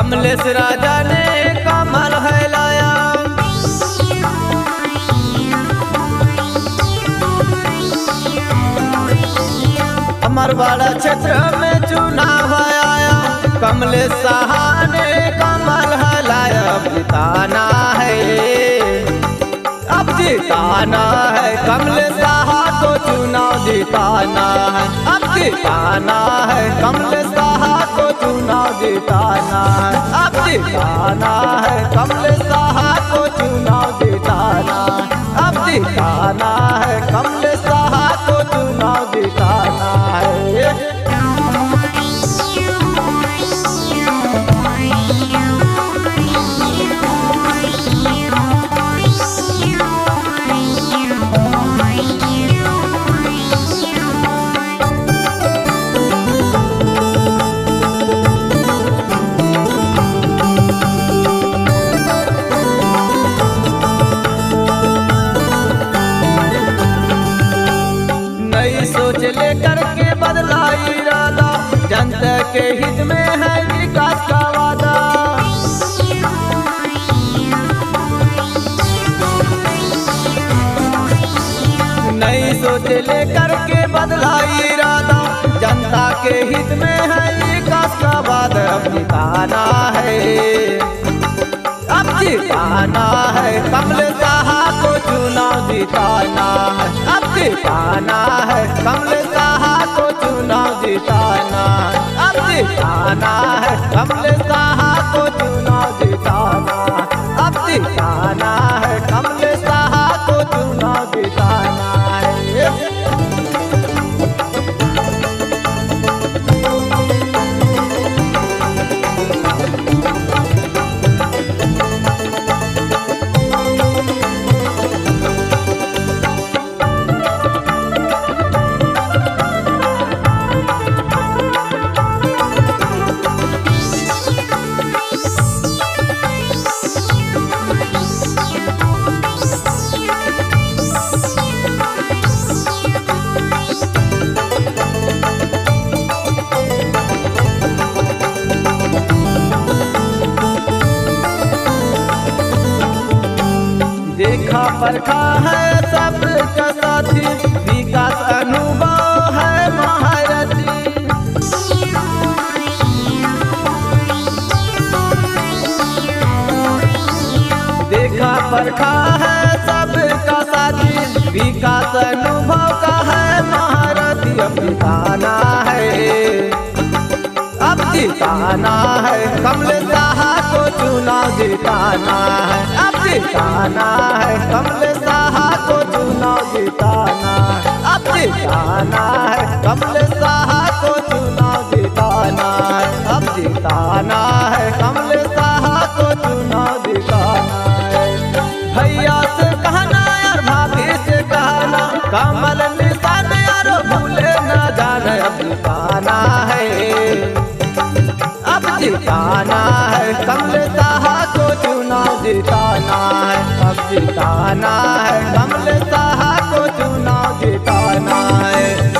कमलेश राजा ने कमल है लाया। अमरवाड़ा क्षेत्र में चुनाव आया, कमलेश साहा ने कमल है लाया। अब जिताना है, अब जिताना है, कमलेश साहा को चुनाव जिताना है। अब जिताना है, कमलेश साहा को चुनाव जिताना है। अब जिताना है, कमलेश साहा को चुनाव जिताना है। अब जिताना है, कमलेश साहा को चुनाव जिताना है। सोच लेकर के बदला इरादा, जनता के हित में है विकास का वादा। नई सोच लेकर के बदला इरादा, जनता के हित में है विकास का वादा। अब जिताना है, अब जिताना है, कमलेश साहा को चुनाव जिताना है। अब जिताना है, कमलेश साहा को चुनाव जिताना है। अब जिताना है, कमलेश साहा को चुनाव जिताना है। अब जिताना है, कमलेश साहा को चुनाव जिताना है। देखा परखा है सबका साथी, विकास अनुभव है महारथी। देखा परखा है सबका साथी, विकास अनुभव का है महारथी। अब जिताना है, अब जिताना है, कमलेश साहा को चुनाव जिताना है। अब जिताना है, कमलेश साहा को चुनाव जिताना है। अब जिताना है, कमलेश साहा को चुनाव जिताना है। अब जिताना है, कमलेश साहा को चुनाव जिताना है। भैया से कहना यार, भाभी से कहना, कमल निशान यार भूले न जाना। अब जिताना है, अब जिताना है, कमलेश साहा को चुनाव जिताना है। अब जिताना है, कमलेश साहा को चुनाव जिताना है।